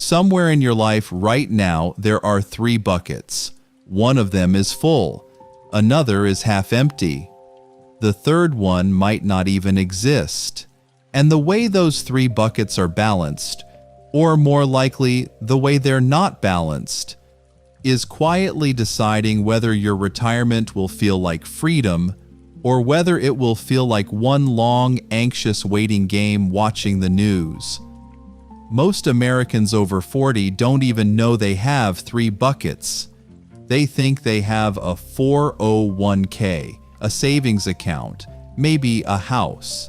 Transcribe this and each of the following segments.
Somewhere in your life right now, there are 3 buckets. One of them is full. Another is half empty. The third one might not even exist. And the way those 3 buckets are balanced, or more likely, the way they're not balanced, is quietly deciding whether your retirement will feel like freedom or whether it will feel like one long, anxious waiting game watching the news. Most Americans over 40 don't even know they have 3 buckets. They think they have a 401k, a savings account, maybe a house.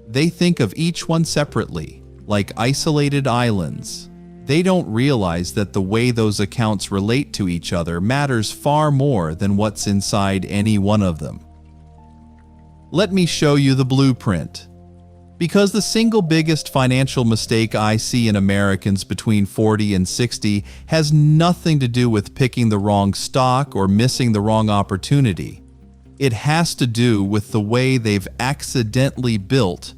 They think of each one separately, like isolated islands. They don't realize that the way those accounts relate to each other matters far more than what's inside any one of them. Let me show you the blueprint. Because the single biggest financial mistake I see in Americans between 40 and 60 has nothing to do with picking the wrong stock or missing the wrong opportunity. It has to do with the way they've accidentally built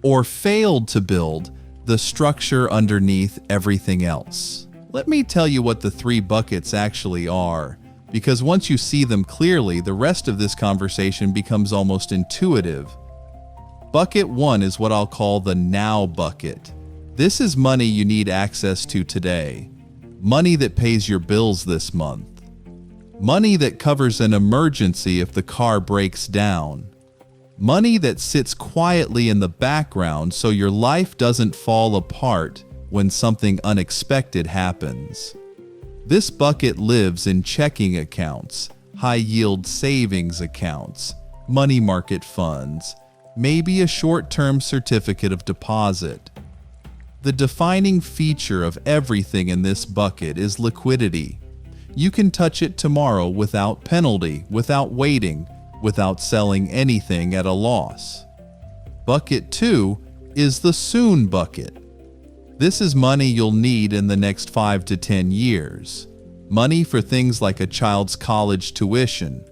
or failed to build the structure underneath everything else. Let me tell you what the 3 buckets actually are, because once you see them clearly, the rest of this conversation becomes almost intuitive. Bucket 1 is what I'll call the now bucket. This is money you need access to today. Money that pays your bills this month. Money that covers an emergency if the car breaks down. Money that sits quietly in the background so your life doesn't fall apart when something unexpected happens. This bucket lives in checking accounts, high-yield savings accounts, money market funds, maybe a short-term certificate of deposit. The defining feature of everything in this bucket is liquidity. You can touch it tomorrow without penalty, without waiting, without selling anything at a loss. Bucket 2 is the soon bucket. This is money you'll need in the next 5 to 10 years. Money for things like a child's college tuition,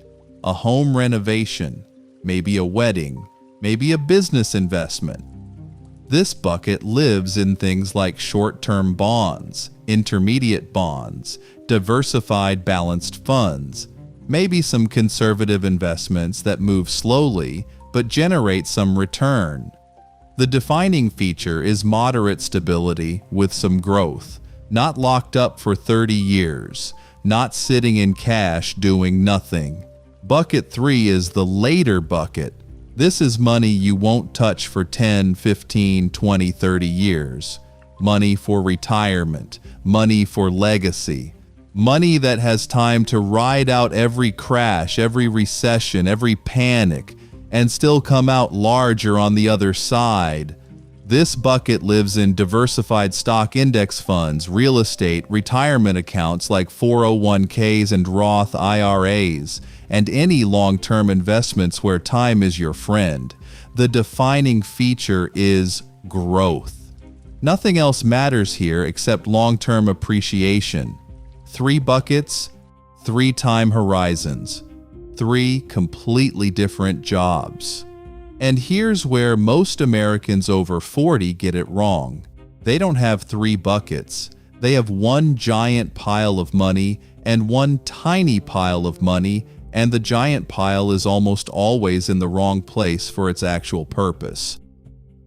a home renovation, maybe a wedding, maybe a business investment. This bucket lives in things like short-term bonds, intermediate bonds, diversified balanced funds, maybe some conservative investments that move slowly but generate some return. The defining feature is moderate stability with some growth, not locked up for 30 years, not sitting in cash doing nothing. Bucket 3 is the later bucket. This is money you won't touch for 10, 15, 20, 30 years. Money for retirement, money for legacy, money that has time to ride out every crash, every recession, every panic, and still come out larger on the other side. This bucket lives in diversified stock index funds, real estate, retirement accounts like 401ks and Roth IRAs, and any long-term investments where time is your friend. The defining feature is growth. Nothing else matters here except long-term appreciation. 3 buckets, 3 time horizons, 3 completely different jobs. And here's where most Americans over 40 get it wrong. They don't have 3 buckets. They have one giant pile of money and one tiny pile of money, and the giant pile is almost always in the wrong place for its actual purpose.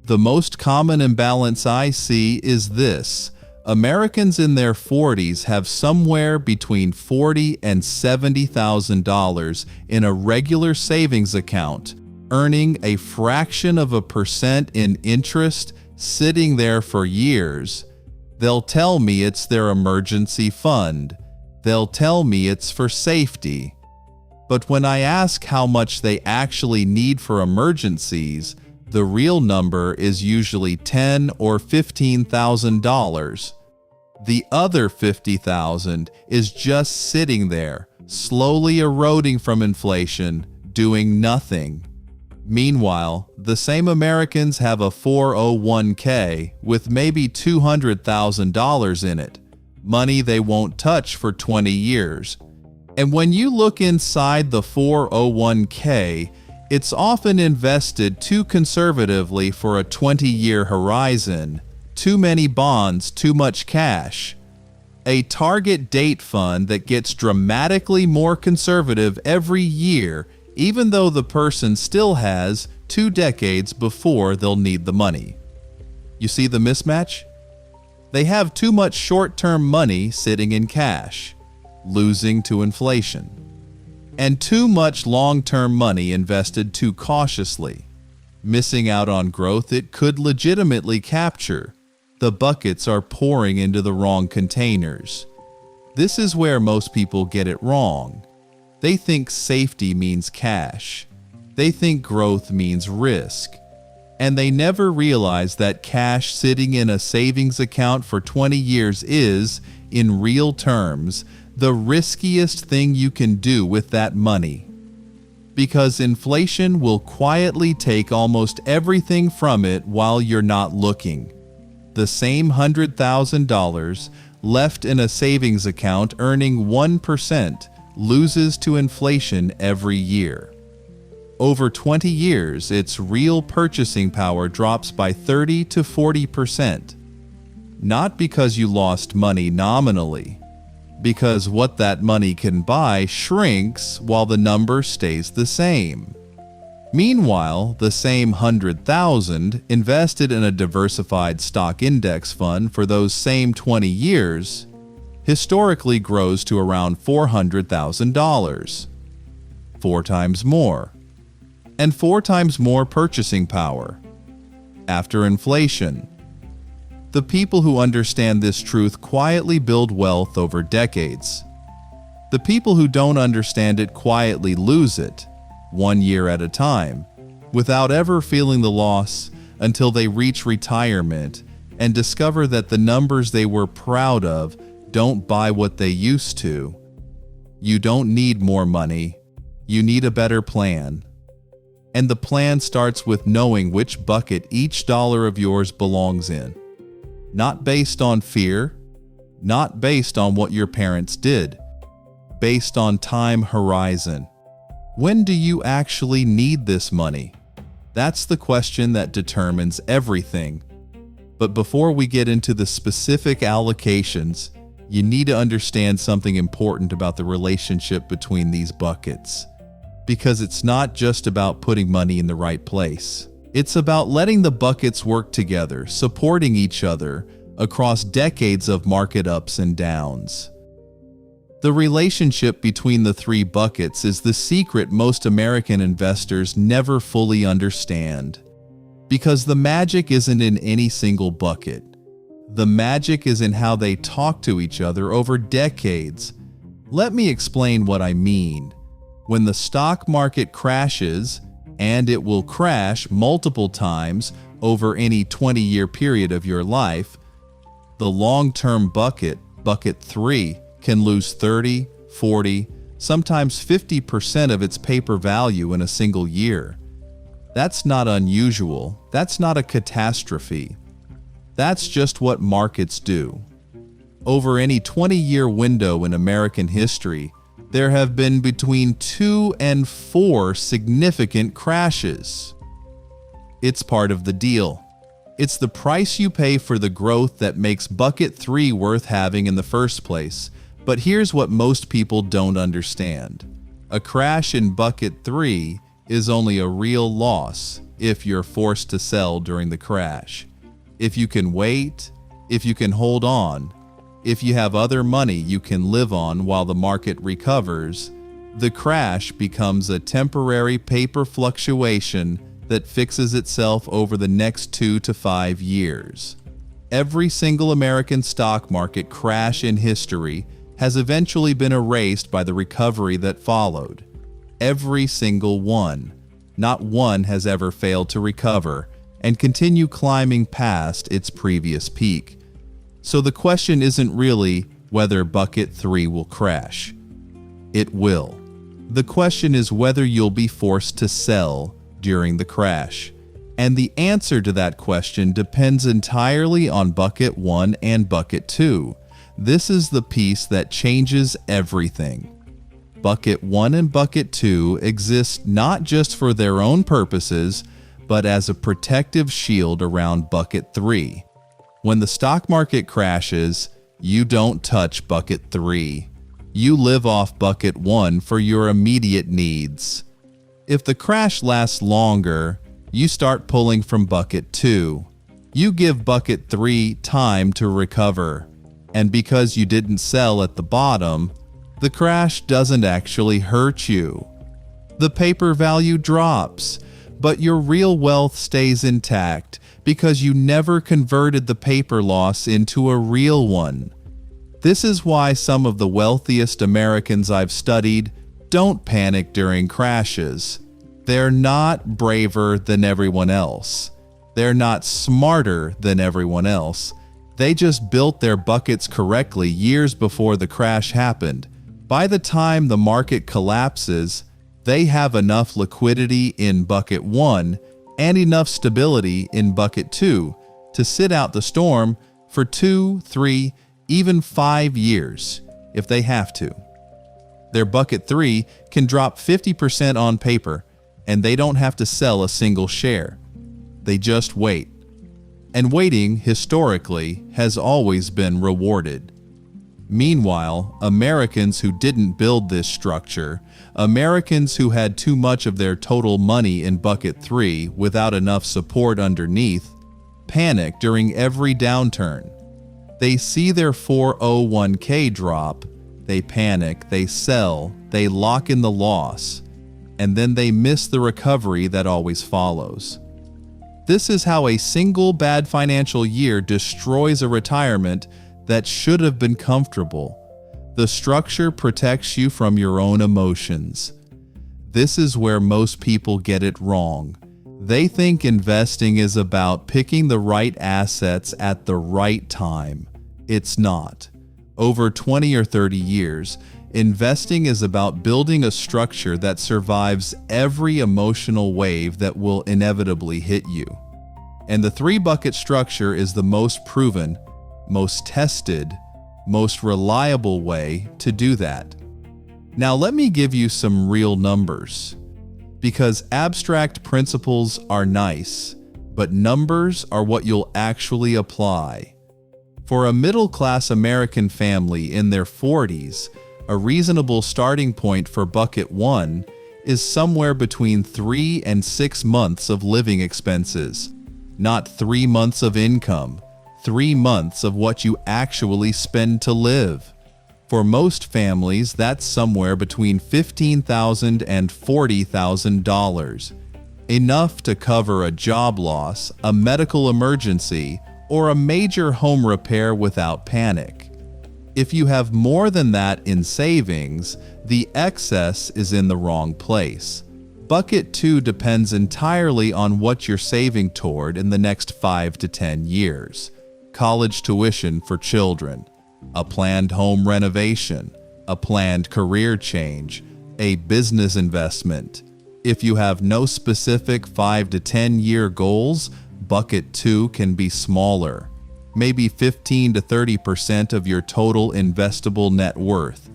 The most common imbalance I see is this. Americans in their 40s have somewhere between $40,000 and $70,000 in a regular savings account, earning a fraction of a percent in interest, sitting there for years. They'll tell me it's their emergency fund. They'll tell me it's for safety. But when I ask how much they actually need for emergencies, the real number is usually $10,000 or $15,000. The other $50,000 is just sitting there, slowly eroding from inflation, doing nothing. Meanwhile, the same Americans have a 401k with maybe $200,000 in it, money they won't touch for 20 years. And when you look inside the 401k, it's often invested too conservatively for a 20-year horizon. too many bonds, too much cash. A target date fund that gets dramatically more conservative every year, even though the person still has 2 decades before they'll need the money. You see the mismatch? They have too much short-term money sitting in cash, losing to inflation, and too much long-term money invested too cautiously, missing out on growth it could legitimately capture. The buckets are pouring into the wrong containers. This is where most people get it wrong. They think safety means cash. They think growth means risk. And they never realize that cash sitting in a savings account for 20 years is, in real terms, the riskiest thing you can do with that money. Because inflation will quietly take almost everything from it while you're not looking. The same $100,000 left in a savings account earning 1% loses to inflation every year. Over 20 years, its real purchasing power drops by 30 to 40%. Not because you lost money nominally, because what that money can buy shrinks while the number stays the same. Meanwhile, the same $100,000 invested in a diversified stock index fund for those same 20 years historically grows to around $400,000. 4 times more. And 4 times more purchasing power. After inflation. The people who understand this truth quietly build wealth over decades. The people who don't understand it quietly lose it, 1 year at a time, without ever feeling the loss until they reach retirement and discover that the numbers they were proud of don't buy what they used to. You don't need more money. You need a better plan. And the plan starts with knowing which bucket each dollar of yours belongs in. Not based on fear, not based on what your parents did, based on time horizon. When do you actually need this money? That's the question that determines everything. But before we get into the specific allocations, you need to understand something important about the relationship between these buckets. Because it's not just about putting money in the right place. It's about letting the buckets work together, supporting each other across decades of market ups and downs. The relationship between the 3 buckets is the secret most American investors never fully understand. Because the magic isn't in any single bucket. The magic is in how they talk to each other over decades. Let me explain what I mean. When the stock market crashes, and it will crash multiple times over any 20-year period of your life, the long-term bucket, bucket 3, can lose 30, 40, sometimes 50% of its paper value in a single year. That's not unusual. That's not a catastrophe. That's just what markets do. Over any 20-year window in American history, there have been between 2 and 4 significant crashes. It's part of the deal. It's the price you pay for the growth that makes bucket 3 worth having in the first place. But here's what most people don't understand. A crash in bucket 3 is only a real loss if you're forced to sell during the crash. If you can wait, if you can hold on, if you have other money you can live on while the market recovers, the crash becomes a temporary paper fluctuation that fixes itself over the next 2 to 5 years. Every single American stock market crash in history has eventually been erased by the recovery that followed. Every single one. Not one has ever failed to recover and continue climbing past its previous peak. So the question isn't really whether bucket 3 will crash. It will. The question is whether you'll be forced to sell during the crash. And the answer to that question depends entirely on bucket 1 and bucket 2. This is the piece that changes everything. Bucket 1 and bucket 2 exist not just for their own purposes, but as a protective shield around bucket 3. When the stock market crashes, you don't touch bucket 3. You live off bucket 1 for your immediate needs. If the crash lasts longer, you start pulling from bucket 2. You give bucket 3 time to recover. And because you didn't sell at the bottom, the crash doesn't actually hurt you. The paper value drops, but your real wealth stays intact because you never converted the paper loss into a real one. This is why some of the wealthiest Americans I've studied don't panic during crashes. They're not braver than everyone else. They're not smarter than everyone else. They just built their buckets correctly years before the crash happened. By the time the market collapses, they have enough liquidity in bucket 1 and enough stability in bucket 2 to sit out the storm for 2, 3, even 5 years if they have to. Their bucket 3 can drop 50% on paper, and they don't have to sell a single share. They just wait. And waiting, historically, has always been rewarded. Meanwhile, Americans who didn't build this structure, Americans who had too much of their total money in bucket 3 without enough support underneath, panic during every downturn. They see their 401k drop, they panic, they sell, they lock in the loss, and then they miss the recovery that always follows. This is how a single bad financial year destroys a retirement that should have been comfortable. The structure protects you from your own emotions. This is where most people get it wrong. They think investing is about picking the right assets at the right time. It's not. Over 20 or 30 years, investing is about building a structure that survives every emotional wave that will inevitably hit you. And the 3-bucket structure is the most proven, most tested, most reliable way to do that. Now let me give you some real numbers. Because abstract principles are nice, but numbers are what you'll actually apply. For a middle-class American family in their 40s, a reasonable starting point for bucket 1 is somewhere between 3 and 6 months of living expenses, not 3 months of income, 3 months of what you actually spend to live. For most families, that's somewhere between $15,000 and $40,000, enough to cover a job loss, a medical emergency, or a major home repair without panic. If you have more than that in savings, the excess is in the wrong place. Bucket 2 depends entirely on what you're saving toward in the next 5 to 10 years. College tuition for children, a planned home renovation, a planned career change, a business investment. If you have no specific 5 to 10 year goals, bucket 2 can be smaller, maybe 15 to 30% of your total investable net worth.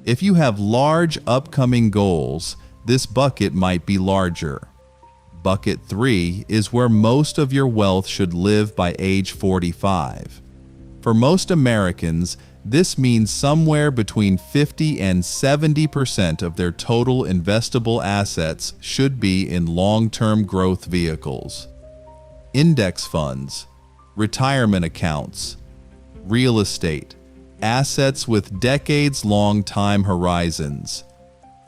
If you have large upcoming goals, this bucket might be larger. Bucket 3 is where most of your wealth should live by age 45. For most Americans, this means somewhere between 50 and 70% of their total investable assets should be in long-term growth vehicles. Index funds, retirement accounts, real estate, assets with decades-long time horizons.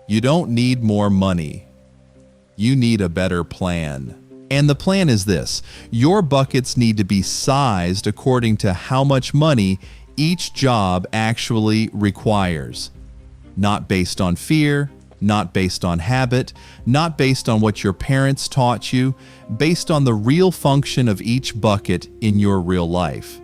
You don't need more money. You need a better plan. And the plan is this: your buckets need to be sized according to how much money each job actually requires. Not based on fear, not based on habit, not based on what your parents taught you, based on the real function of each bucket in your real life.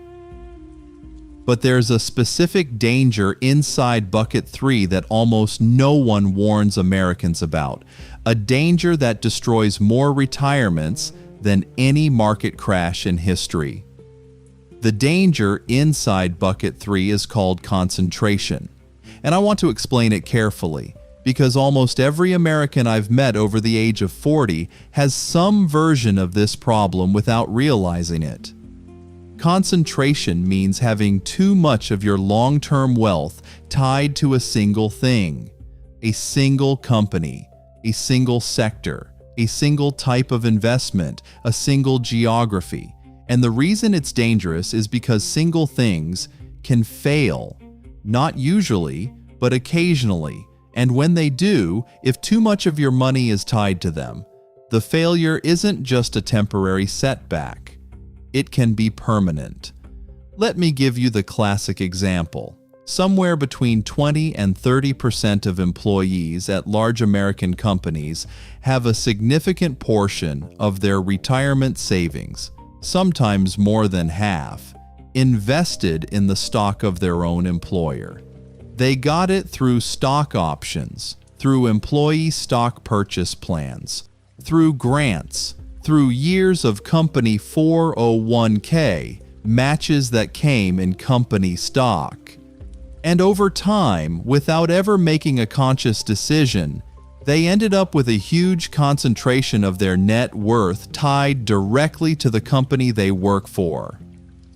But there's a specific danger inside bucket 3 that almost no one warns Americans about, a danger that destroys more retirements than any market crash in history. The danger inside bucket 3 is called concentration, and I want to explain it carefully because almost every American I've met over the age of 40 has some version of this problem without realizing it. Concentration means having too much of your long-term wealth tied to a single thing, a single company, a single sector, a single type of investment, a single geography. And the reason it's dangerous is because single things can fail, not usually, but occasionally. And when they do, if too much of your money is tied to them, the failure isn't just a temporary setback. It can be permanent. Let me give you the classic example. Somewhere between 20 and 30% of employees at large American companies have a significant portion of their retirement savings, sometimes more than half, invested in the stock of their own employer. They got it through stock options, through employee stock purchase plans, through grants, through years of company 401k matches that came in company stock. And over time, without ever making a conscious decision, they ended up with a huge concentration of their net worth tied directly to the company they work for.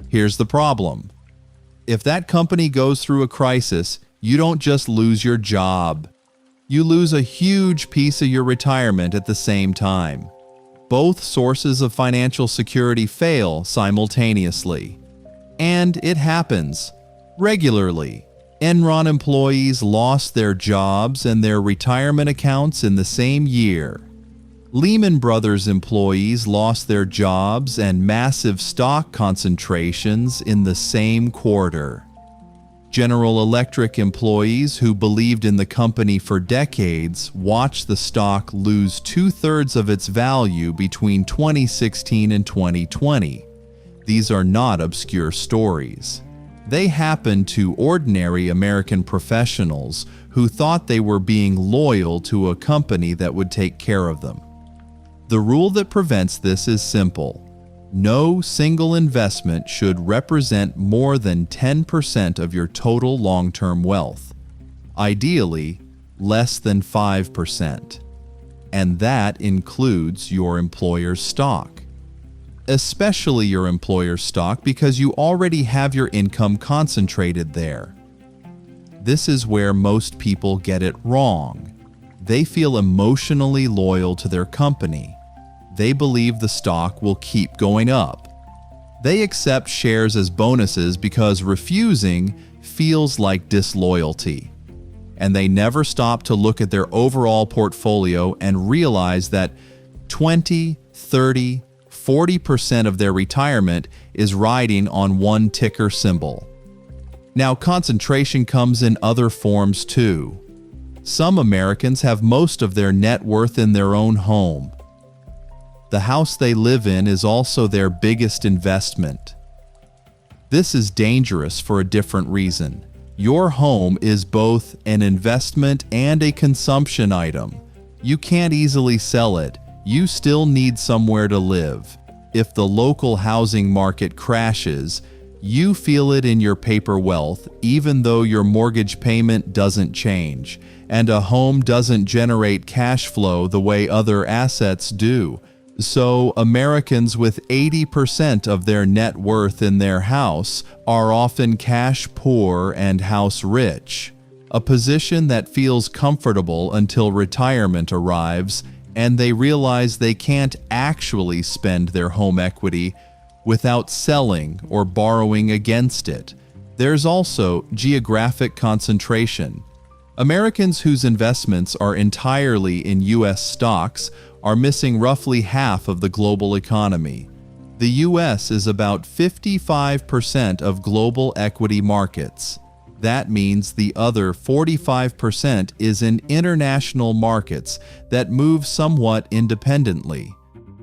Here's the problem. If that company goes through a crisis, you don't just lose your job. You lose a huge piece of your retirement at the same time. Both sources of financial security fail simultaneously. And it happens regularly. Enron employees lost their jobs and their retirement accounts in the same year. Lehman Brothers employees lost their jobs and massive stock concentrations in the same quarter. General Electric employees who believed in the company for decades watched the stock lose 2/3 of its value between 2016 and 2020. These are not obscure stories. They happened to ordinary American professionals who thought they were being loyal to a company that would take care of them. The rule that prevents this is simple. No single investment should represent more than 10% of your total long-term wealth. Ideally, less than 5%. And that includes your employer's stock. Especially your employer's stock because you already have your income concentrated there. This is where most people get it wrong. They feel emotionally loyal to their company. They believe the stock will keep going up. They accept shares as bonuses because refusing feels like disloyalty. And they never stop to look at their overall portfolio and realize that 20, 30, 40% of their retirement is riding on one ticker symbol. Now, concentration comes in other forms too. Some Americans have most of their net worth in their own home. The house they live in is also their biggest investment. This is dangerous for a different reason. Your home is both an investment and a consumption item. You can't easily sell it. You still need somewhere to live. If the local housing market crashes, you feel it in your paper wealth, even though your mortgage payment doesn't change, and a home doesn't generate cash flow the way other assets do. So, Americans with 80% of their net worth in their house are often cash poor and house rich, a position that feels comfortable until retirement arrives and they realize they can't actually spend their home equity without selling or borrowing against it. There's also geographic concentration. Americans whose investments are entirely in U.S. stocks are missing roughly half of the global economy. The U.S. is about 55% of global equity markets. That means the other 45% is in international markets that move somewhat independently.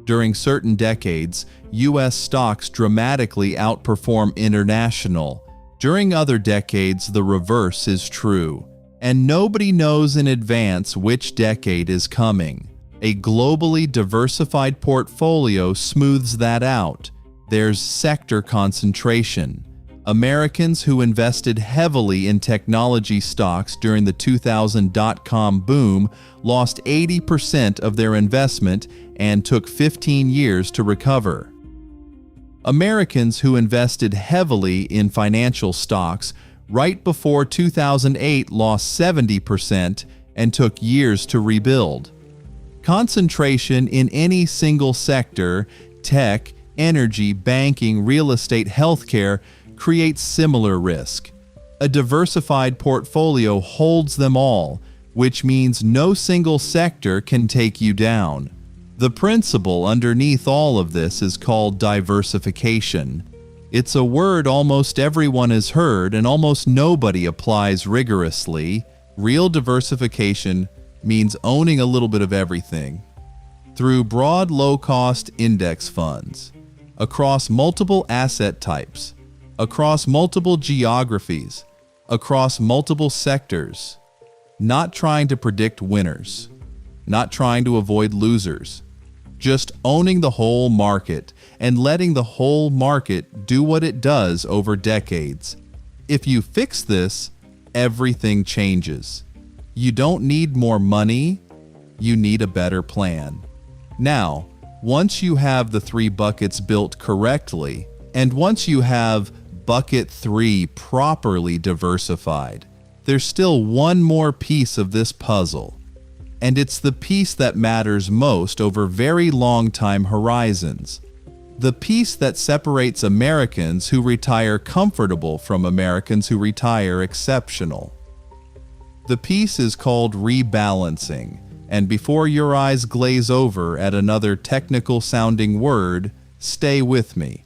During certain decades, U.S. stocks dramatically outperform international. During other decades, the reverse is true. And nobody knows in advance which decade is coming. A globally diversified portfolio smooths that out. There's sector concentration. Americans who invested heavily in technology stocks during the 2000 dot-com boom lost 80% of their investment and took 15 years to recover. Americans who invested heavily in financial stocks right before 2008 lost 70% and took years to rebuild. Concentration in any single sector, tech, energy, banking, real estate, healthcare, creates similar risk. A diversified portfolio holds them all, which means no single sector can take you down. The principle underneath all of this is called diversification. It's a word almost everyone has heard and almost nobody applies rigorously. Real diversification means owning a little bit of everything. Through broad low-cost index funds, across multiple asset types, across multiple geographies, across multiple sectors, not trying to predict winners, not trying to avoid losers, just owning the whole market and letting the whole market do what it does over decades. If you fix this, everything changes. You don't need more money, you need a better plan. Now, once you have the 3 buckets built correctly, and once you have bucket 3 properly diversified, there's still one more piece of this puzzle. And it's the piece that matters most over very long time horizons. The piece that separates Americans who retire comfortable from Americans who retire exceptional. The piece is called rebalancing, and before your eyes glaze over at another technical sounding word, stay with me,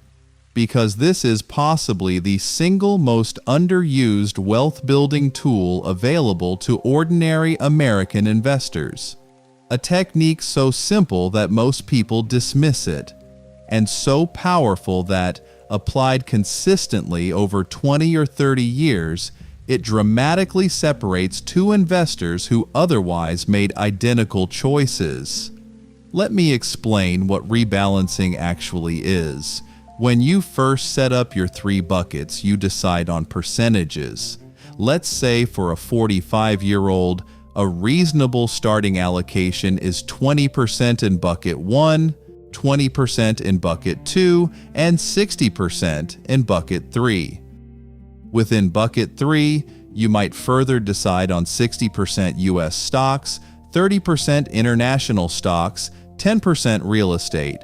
because this is possibly the single most underused wealth-building tool available to ordinary American investors. A technique so simple that most people dismiss it, and so powerful that, applied consistently over 20 or 30 years, it dramatically separates 2 investors who otherwise made identical choices. Let me explain what rebalancing actually is. When you first set up your 3 buckets, you decide on percentages. Let's say for a 45-year-old, a reasonable starting allocation is 20% in bucket 1, 20% in bucket 2, and 60% in bucket 3. Within bucket 3, you might further decide on 60% US stocks, 30% international stocks, 10% real estate.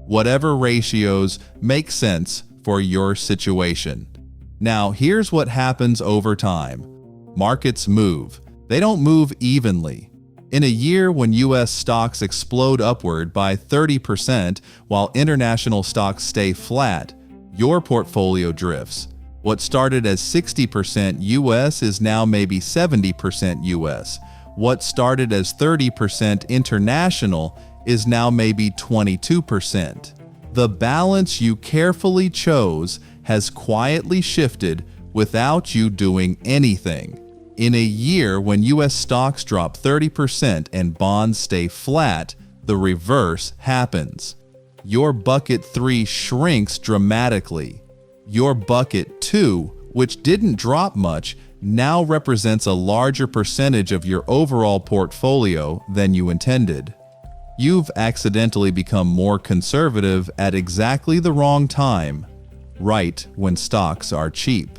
Whatever ratios make sense for your situation. Now, here's what happens over time. Markets move. They don't move evenly. In a year when US stocks explode upward by 30% while international stocks stay flat, your portfolio drifts. What started as 60% US is now maybe 70% US. What started as 30% international is now maybe 22%. The balance you carefully chose has quietly shifted without you doing anything. In a year when US stocks drop 30% and bonds stay flat, the reverse happens. Your bucket 3 shrinks dramatically. Your bucket 2, which didn't drop much, now represents a larger percentage of your overall portfolio than you intended. You've accidentally become more conservative at exactly the wrong time, right when stocks are cheap.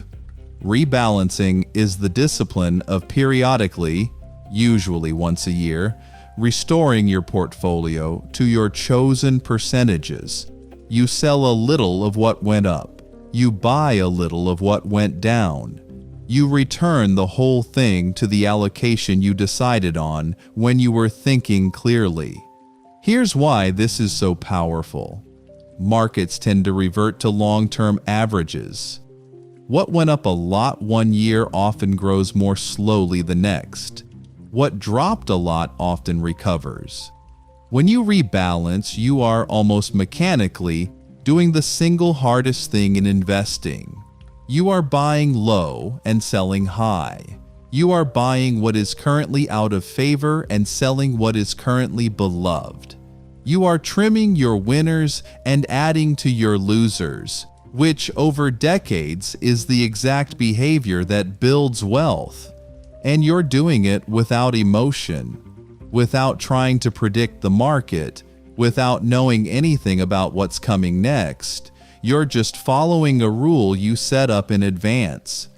Rebalancing is the discipline of periodically, usually once a year, restoring your portfolio to your chosen percentages. You sell a little of what went up. You buy a little of what went down. You return the whole thing to the allocation you decided on when you were thinking clearly. Here's why this is so powerful. Markets tend to revert to long-term averages. What went up a lot one year often grows more slowly the next. What dropped a lot often recovers. When you rebalance, you are almost mechanically doing the single hardest thing in investing. You are buying low and selling high. You are buying what is currently out of favor and selling what is currently beloved. You are trimming your winners and adding to your losers, which over decades is the exact behavior that builds wealth. And you're doing it without emotion, without trying to predict the market, without knowing anything about what's coming next. You're just following a rule you set up in advance.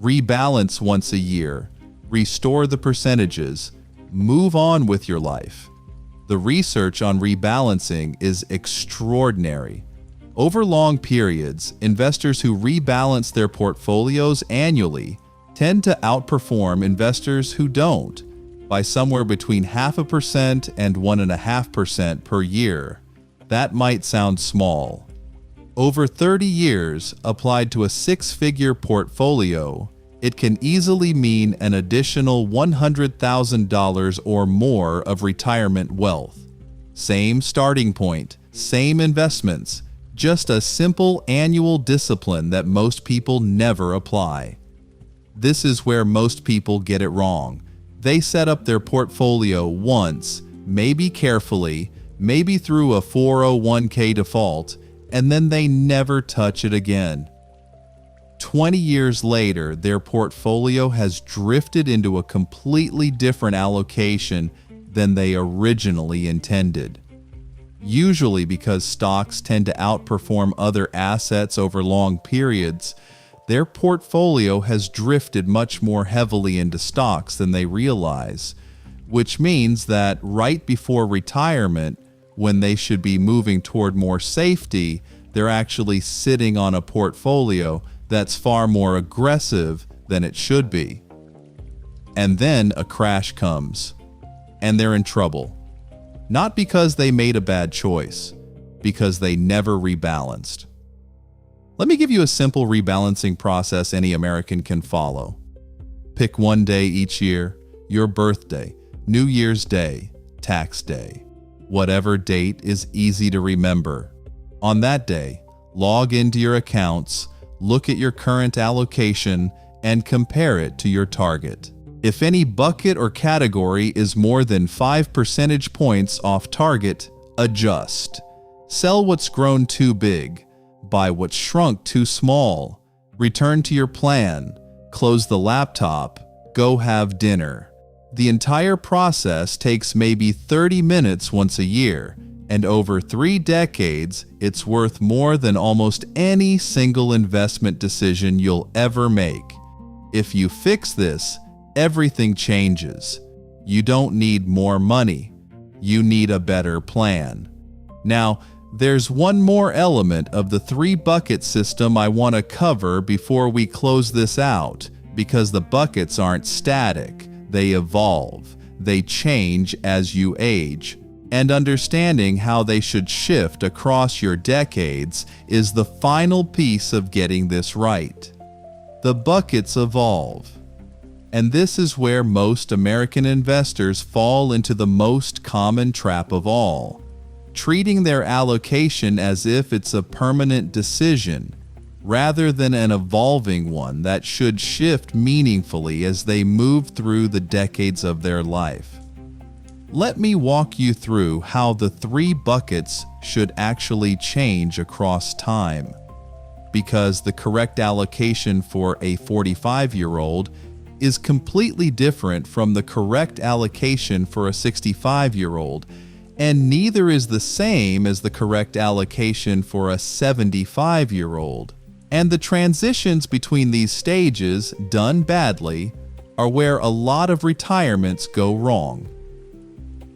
Rebalance once a year, restore the percentages, move on with your life. The research on rebalancing is extraordinary. Over long periods, investors who rebalance their portfolios annually tend to outperform investors who don't by somewhere between 0.5% and 1.5% per year. That might sound small. Over 30 years applied to a six-figure portfolio, it can easily mean an additional $100,000 or more of retirement wealth. Same starting point, same investments, just a simple annual discipline that most people never apply. This is where most people get it wrong. They set up their portfolio once, maybe carefully, maybe through a 401k default, and then they never touch it again. 20 years later, their portfolio has drifted into a completely different allocation than they originally intended. Usually because stocks tend to outperform other assets over long periods, their portfolio has drifted much more heavily into stocks than they realize, which means that right before retirement, when they should be moving toward more safety, they're actually sitting on a portfolio that's far more aggressive than it should be. And then a crash comes, and they're in trouble. Not because they made a bad choice, because they never rebalanced. Let me give you a simple rebalancing process any American can follow. Pick one day each year, your birthday, New Year's Day, tax day. Whatever date is easy to remember. On that day, log into your accounts, look at your current allocation, and compare it to your target. If any bucket or category is more than 5 percentage points off target, adjust. Sell what's grown too big. Buy what's shrunk too small. Return to your plan. Close the laptop. Go have dinner. The entire process takes maybe 30 minutes once a year, and over 3 decades, it's worth more than almost any single investment decision you'll ever make. If you fix this, everything changes. You don't need more money. You need a better plan. Now, there's one more element of the 3-bucket system I want to cover before we close this out, because the buckets aren't static. They evolve. They change as you age. And understanding how they should shift across your decades is the final piece of getting this right. The buckets evolve. And this is where most American investors fall into the most common trap of all, treating their allocation as if it's a permanent decision, rather than an evolving one that should shift meaningfully as they move through the decades of their life. Let me walk you through how the 3 buckets should actually change across time, because the correct allocation for a 45-year-old is completely different from the correct allocation for a 65-year-old, and neither is the same as the correct allocation for a 75-year-old. And the transitions between these stages, done badly, are where a lot of retirements go wrong.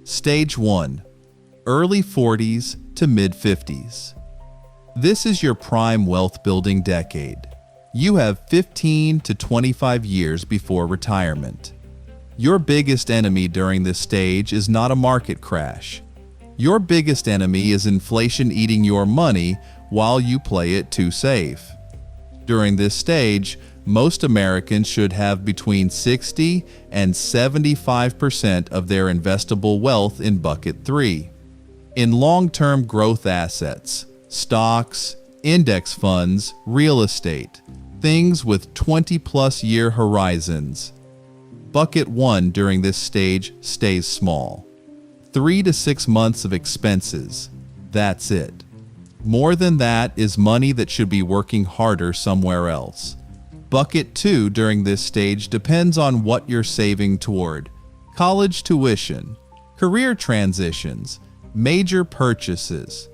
Stage 1. Early 40s to mid-50s. This is your prime wealth-building decade. You have 15 to 25 years before retirement. Your biggest enemy during this stage is not a market crash. Your biggest enemy is inflation eating your money while you play it too safe. During this stage, most Americans should have between 60 and 75% of their investable wealth in Bucket 3. In long-term growth assets, stocks, index funds, real estate, things with 20-plus year horizons. Bucket 1 during this stage stays small. 3 to 6 months of expenses. That's it. More than that is money that should be working harder somewhere else. Bucket 2 during this stage depends on what you're saving toward: college tuition, career transitions, major purchases.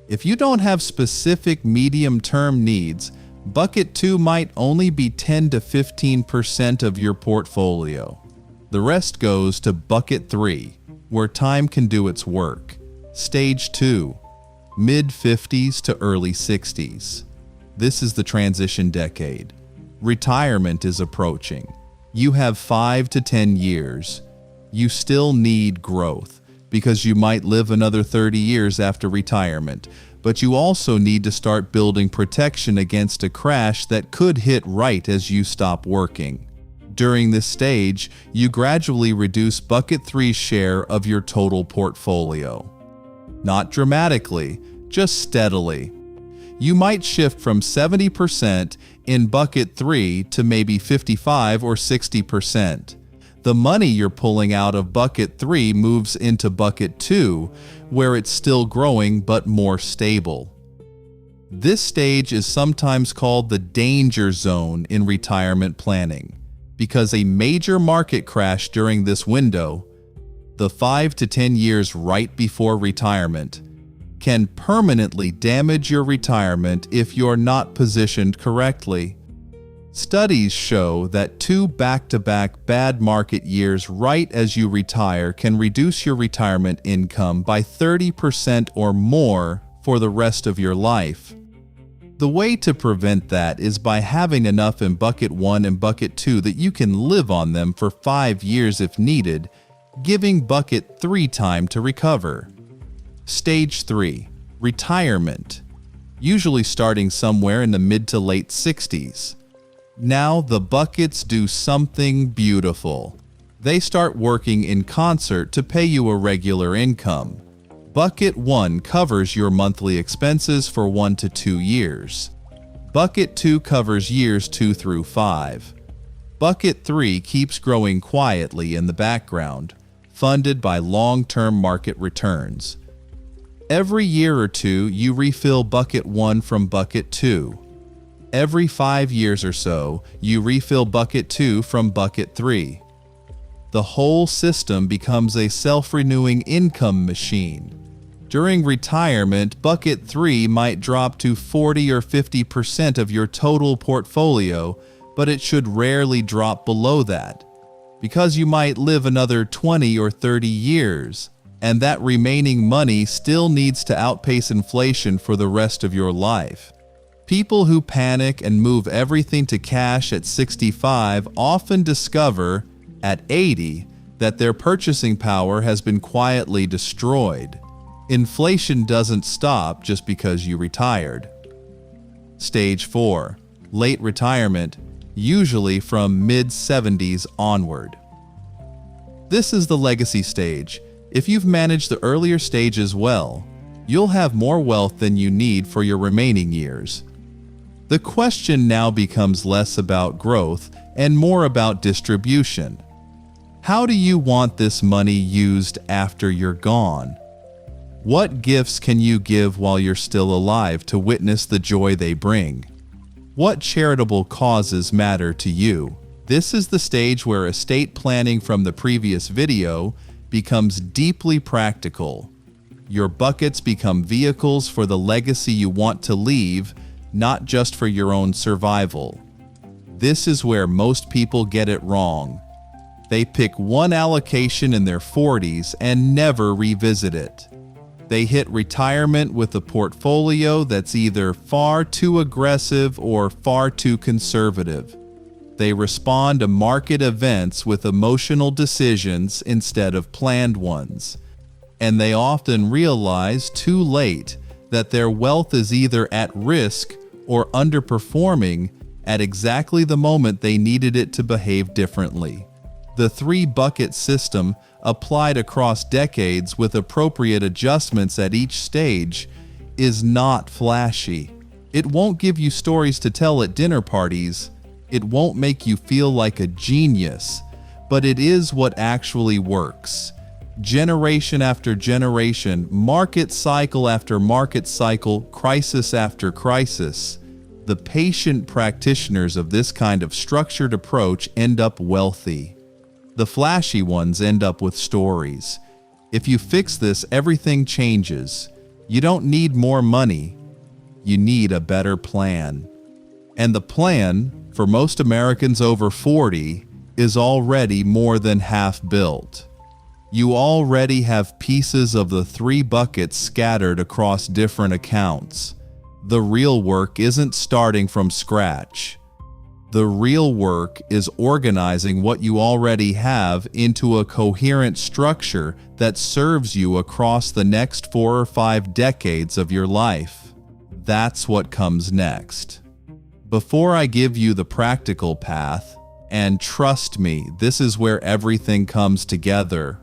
If you don't have specific medium-term needs, Bucket 2 might only be 10 to 15% of your portfolio. The rest goes to Bucket 3, where time can do its work. Stage 2, mid-50s to early 60s. This is the transition decade. Retirement is approaching. You have 5 to 10 years. You still need growth, because you might live another 30 years after retirement, but you also need to start building protection against a crash that could hit right as you stop working. During this stage, you gradually reduce Bucket 3's share of your total portfolio. Not dramatically, just steadily. You might shift from 70% in Bucket 3 to maybe 55 or 60%. The money you're pulling out of Bucket 3 moves into Bucket 2, where it's still growing but more stable. This stage is sometimes called the danger zone in retirement planning, because a major market crash during this window, the 5 to 10 years right before retirement, can permanently damage your retirement if you're not positioned correctly. Studies show that 2 back-to-back bad market years right as you retire can reduce your retirement income by 30% or more for the rest of your life. The way to prevent that is by having enough in Bucket 1 and Bucket 2 that you can live on them for 5 years if needed, giving Bucket 3 time to recover. Stage 3, retirement, usually starting somewhere in the mid to late 60s. Now the buckets do something beautiful. They start working in concert to pay you a regular income. Bucket 1 covers your monthly expenses for 1 to 2 years. Bucket 2 covers years 2 through 5. Bucket 3 keeps growing quietly in the background, funded by long-term market returns. Every year or two, you refill Bucket 1 from Bucket 2. Every 5 years or so, you refill Bucket 2 from Bucket 3. The whole system becomes a self-renewing income machine. During retirement, Bucket 3 might drop to 40 or 50% of your total portfolio, but it should rarely drop below that, because you might live another 20 or 30 years, and that remaining money still needs to outpace inflation for the rest of your life. People who panic and move everything to cash at 65 often discover, at 80, that their purchasing power has been quietly destroyed. Inflation doesn't stop just because you retired. Stage 4, late retirement, usually from mid-70s onward. This is the legacy stage. If you've managed the earlier stages well, you'll have more wealth than you need for your remaining years. The question now becomes less about growth and more about distribution. How do you want this money used after you're gone? What gifts can you give while you're still alive to witness the joy they bring? What charitable causes matter to you? This is the stage where estate planning from the previous video becomes deeply practical. Your buckets become vehicles for the legacy you want to leave, not just for your own survival. This is where most people get it wrong. They pick one allocation in their 40s and never revisit it. They hit retirement with a portfolio that's either far too aggressive or far too conservative. They respond to market events with emotional decisions instead of planned ones. And they often realize too late that their wealth is either at risk or underperforming at exactly the moment they needed it to behave differently. The 3-bucket system, applied across decades with appropriate adjustments at each stage, is not flashy. It won't give you stories to tell at dinner parties. It won't make you feel like a genius, but it is what actually works. Generation after generation, market cycle after market cycle, crisis after crisis, the patient practitioners of this kind of structured approach end up wealthy. The flashy ones end up with stories. If you fix this, everything changes. You don't need more money. You need a better plan. And the plan, for most Americans over 40, is already more than half built. You already have pieces of the 3 buckets scattered across different accounts. The real work isn't starting from scratch. The real work is organizing what you already have into a coherent structure that serves you across the next 4 or 5 decades of your life. That's what comes next. Before I give you the practical path, and trust me, this is where everything comes together,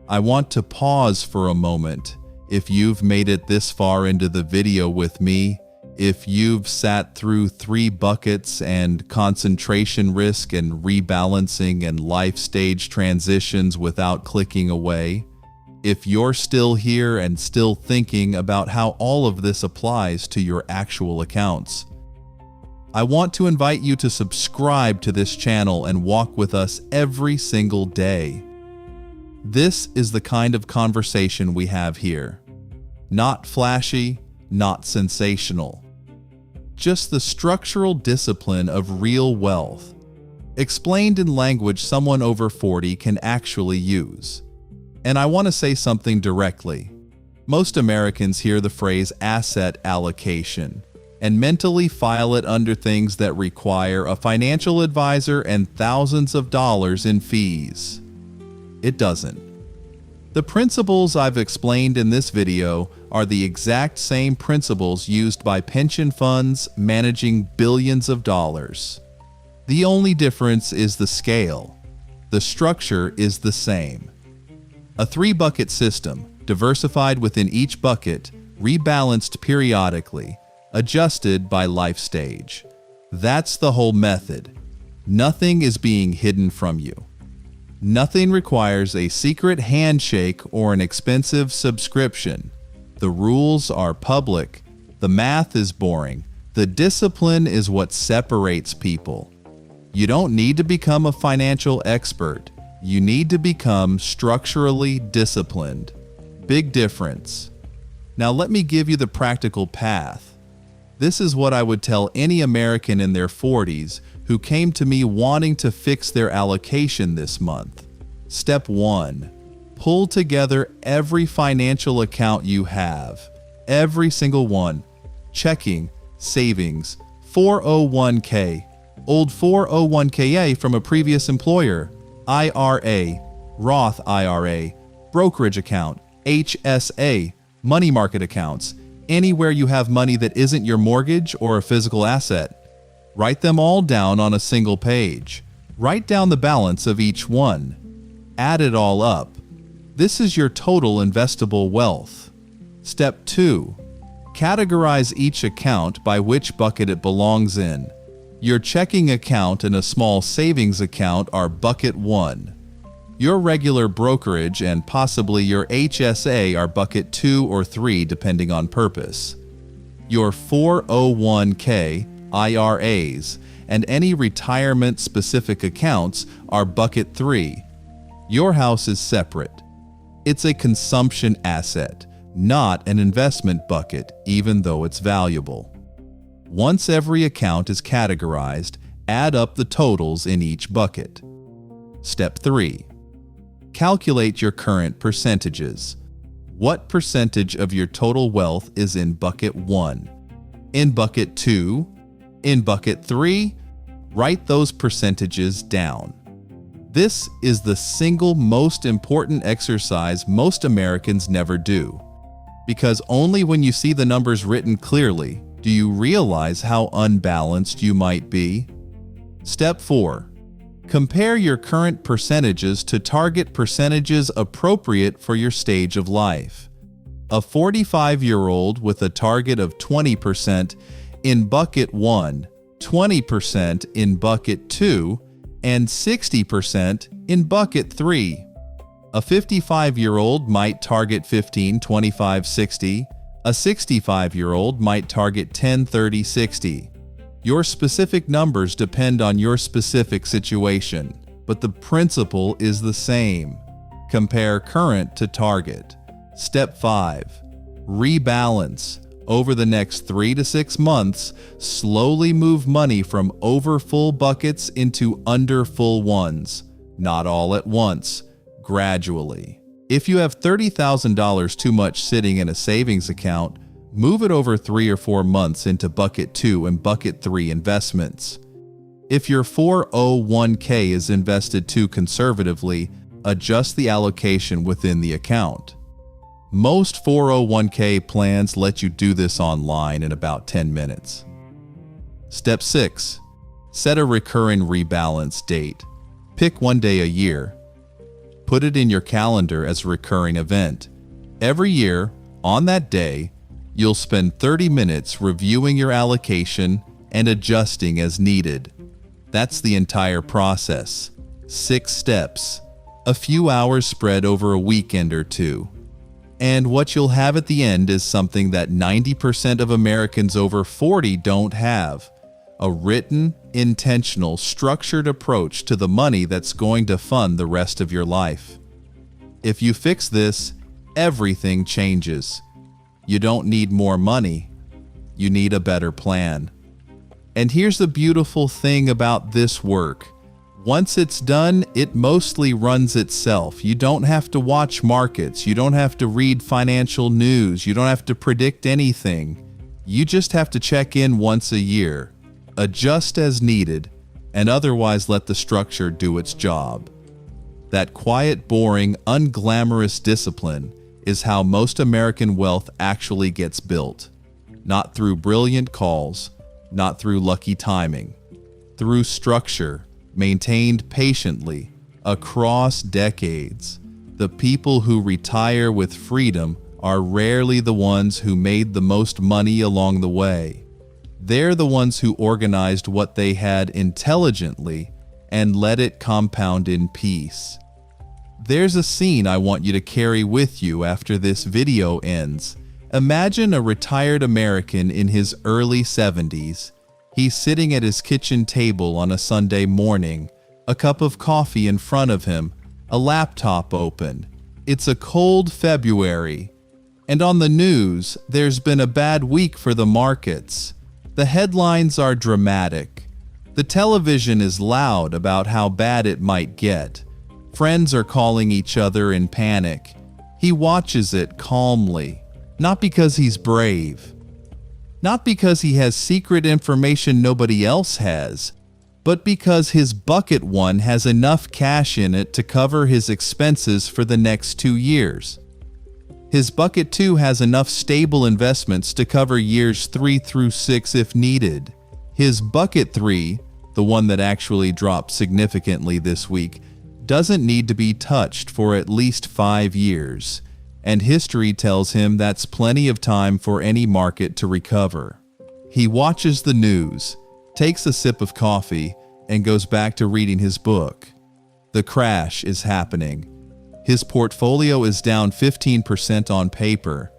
I want to pause for a moment. If you've made it this far into the video with me, if you've sat through 3 buckets and concentration risk and rebalancing and life stage transitions without clicking away, if you're still here and still thinking about how all of this applies to your actual accounts, I want to invite you to subscribe to this channel and walk with us every single day. This is the kind of conversation we have here. Not flashy, not sensational. Just the structural discipline of real wealth, explained in language someone over 40 can actually use. And I want to say something directly. Most Americans hear the phrase asset allocation and mentally file it under things that require a financial advisor and thousands of dollars in fees. It doesn't. The principles I've explained in this video are the exact same principles used by pension funds managing billions of dollars. The only difference is the scale. The structure is the same. A 3-bucket system, diversified within each bucket, rebalanced periodically, adjusted by life stage. That's the whole method. Nothing is being hidden from you. Nothing requires a secret handshake or an expensive subscription. The rules are public. The math is boring. The discipline is what separates people. You don't need to become a financial expert. You need to become structurally disciplined. Big difference. Now let me give you the practical path. This is what I would tell any American in their 40s who came to me wanting to fix their allocation this month. Step 1. Pull together every financial account you have. Every single one. Checking, savings, 401k, old 401k from a previous employer, IRA, Roth IRA, brokerage account, HSA, money market accounts, anywhere you have money that isn't your mortgage or a physical asset. Write them all down on a single page. Write down the balance of each one. Add it all up. This is your total investable wealth. Step 2. Categorize each account by which bucket it belongs in. Your checking account and a small savings account are bucket 1. Your regular brokerage and possibly your HSA are bucket 2 or 3 depending on purpose. Your 401k, IRAs, and any retirement-specific accounts are bucket 3. Your house is separate. It's a consumption asset, not an investment bucket, even though it's valuable. Once every account is categorized, add up the totals in each bucket. Step 3. Calculate your current percentages. What percentage of your total wealth is in bucket 1? In bucket 2? In bucket 3? Write those percentages down. This is the single most important exercise most Americans never do, because only when you see the numbers written clearly do you realize how unbalanced you might be. Step 4. Compare your current percentages to target percentages appropriate for your stage of life. A 45-year-old with a target of 20% in bucket 1, 20% in bucket 2, and 60% in bucket 3. A 55-year-old might target 15, 25, 60. A 65-year-old might target 10, 30, 60. Your specific numbers depend on your specific situation, but the principle is the same. Compare current to target. Step 5. Rebalance. Over the next 3 to 6 months, slowly move money from over-full buckets into under-full ones. Not all at once, gradually. If you have $30,000 too much sitting in a savings account, move it over 3 or 4 months into Bucket 2 and Bucket 3 investments. If your 401k is invested too conservatively, adjust the allocation within the account. Most 401k plans let you do this online in about 10 minutes. Step 6. Set a recurring rebalance date. Pick one day a year. Put it in your calendar as a recurring event. Every year, on that day, you'll spend 30 minutes reviewing your allocation and adjusting as needed. That's the entire process. 6 steps. A few hours spread over a weekend or two. And what you'll have at the end is something that 90% of Americans over 40 don't have. A written, intentional, structured approach to the money that's going to fund the rest of your life. If you fix this, everything changes. You don't need more money. You need a better plan. And here's the beautiful thing about this work. Once it's done, it mostly runs itself. You don't have to watch markets. You don't have to read financial news. You don't have to predict anything. You just have to check in once a year, adjust as needed, and otherwise let the structure do its job. That quiet, boring, unglamorous discipline is how most American wealth actually gets built. Not through brilliant calls, not through lucky timing, through structure, maintained patiently across decades. The people who retire with freedom are rarely the ones who made the most money along the way. They're the ones who organized what they had intelligently and let it compound in peace. There's a scene I want you to carry with you after this video ends. Imagine a retired American in his early 70s. He's sitting at his kitchen table on a Sunday morning, a cup of coffee in front of him, a laptop open. It's a cold February. And on the news, there's been a bad week for the markets. The headlines are dramatic. The television is loud about how bad it might get. Friends are calling each other in panic. He watches it calmly, not because he's brave, not because he has secret information nobody else has, but because his bucket one has enough cash in it to cover his expenses for the next 2 years. His bucket 2 has enough stable investments to cover years 3 through 6 if needed. His bucket 3, the one that actually dropped significantly this week, doesn't need to be touched for at least 5 years. And history tells him that's plenty of time for any market to recover. He watches the news, takes a sip of coffee, and goes back to reading his book. The crash is happening. His portfolio is down 15% on paper,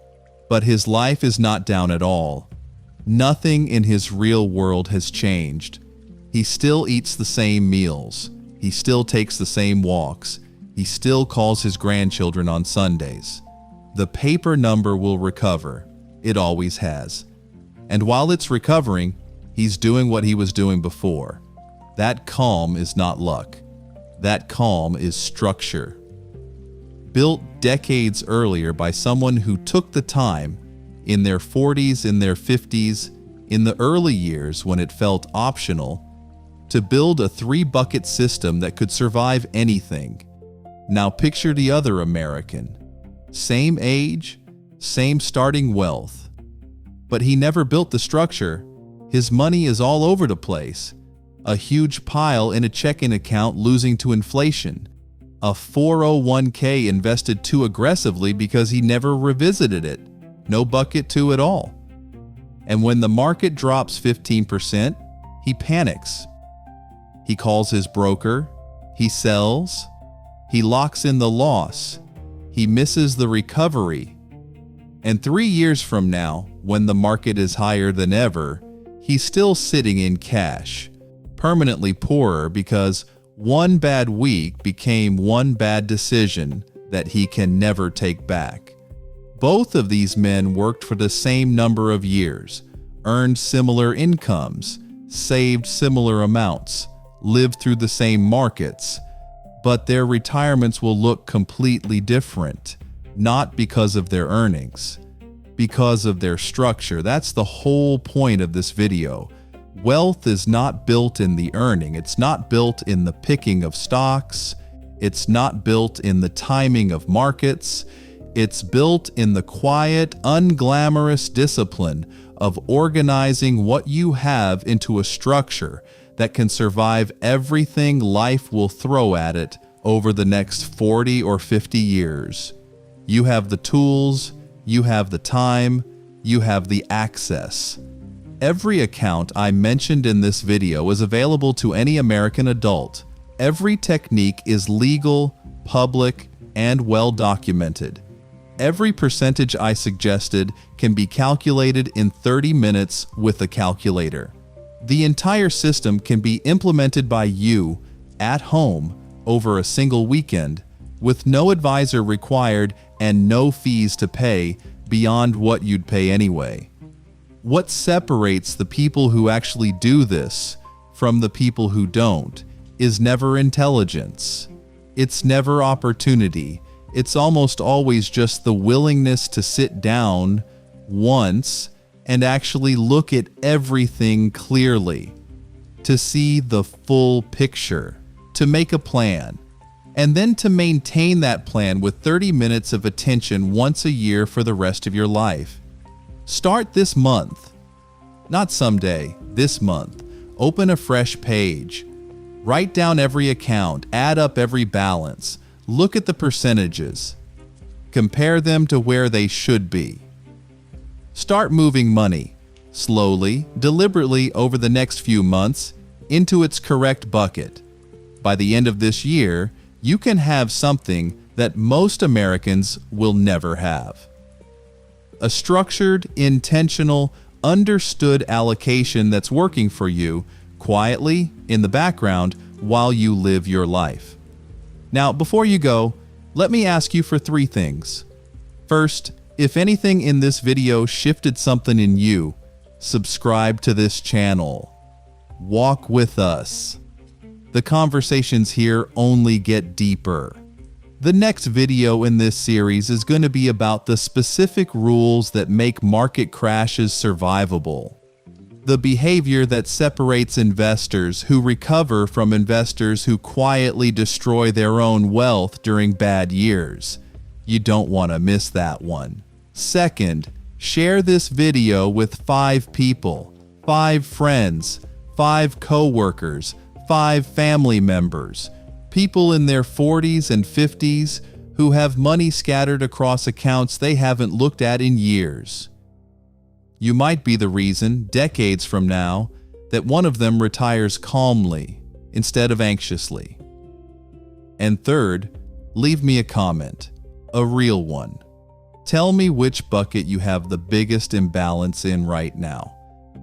but his life is not down at all. Nothing in his real world has changed. He still eats the same meals. He still takes the same walks. He still calls his grandchildren on Sundays. The paper number will recover. It always has. And while it's recovering, he's doing what he was doing before. That calm is not luck. That calm is structure. Built decades earlier by someone who took the time, in their 40s, in their 50s, in the early years when it felt optional, to build a 3-bucket system that could survive anything. Now picture the other American. Same age, same starting wealth. But he never built the structure. His money is all over the place. A huge pile in a checking account losing to inflation. A 401k invested too aggressively because he never revisited it. No bucket 2 at all. And when the market drops 15%, he panics. He calls his broker. He sells. He locks in the loss. He misses the recovery. And 3 years from now, when the market is higher than ever, he's still sitting in cash, permanently poorer because one bad week became one bad decision that he can never take back. Both of these men worked for the same number of years, earned similar incomes, saved similar amounts, lived through the same markets, but their retirements will look completely different, not because of their earnings, because of their structure. That's the whole point of this video. Wealth is not built in the earning. It's not built in the picking of stocks. It's not built in the timing of markets. It's built in the quiet, unglamorous discipline of organizing what you have into a structure that can survive everything life will throw at it over the next 40 or 50 years. You have the tools, you have the time, you have the access. Every account I mentioned in this video is available to any American adult. Every technique is legal, public, and well documented. Every percentage I suggested can be calculated in 30 minutes with a calculator. The entire system can be implemented by you at home over a single weekend with no advisor required and no fees to pay beyond what you'd pay anyway. What separates the people who actually do this from the people who don't is never intelligence. It's never opportunity. It's almost always just the willingness to sit down once and actually look at everything clearly, to see the full picture, to make a plan, and then to maintain that plan with 30 minutes of attention once a year for the rest of your life. Start this month. Not someday, this month. Open a fresh page. Write down every account, add up every balance, look at the percentages. Compare them to where they should be. Start moving money, slowly, deliberately over the next few months, into its correct bucket. By the end of this year, you can have something that most Americans will never have. A structured, intentional, understood allocation that's working for you quietly in the background while you live your life. Now, before you go, let me ask you for 3 things. First, if anything in this video shifted something in you, subscribe to this channel. Walk with us. The conversations here only get deeper. The next video in this series is going to be about the specific rules that make market crashes survivable. The behavior that separates investors who recover from investors who quietly destroy their own wealth during bad years. You don't want to miss that one. Second, share this video with 5 people, 5 friends, 5 co-workers, 5 family members, people in their 40s and 50s who have money scattered across accounts they haven't looked at in years. You might be the reason, decades from now, that one of them retires calmly instead of anxiously. And third, leave me a comment, a real one. Tell me which bucket you have the biggest imbalance in right now.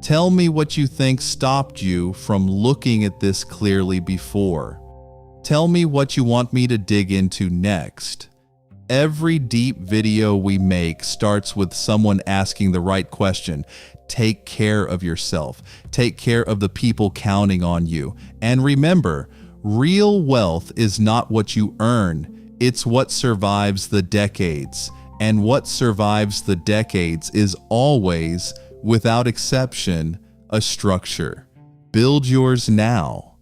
Tell me what you think stopped you from looking at this clearly before. Tell me what you want me to dig into next. Every deep video we make starts with someone asking the right question. Take care of yourself. Take care of the people counting on you. And remember, real wealth is not what you earn. It's what survives the decades. And what survives the decades is always, without exception, a structure. Build yours now.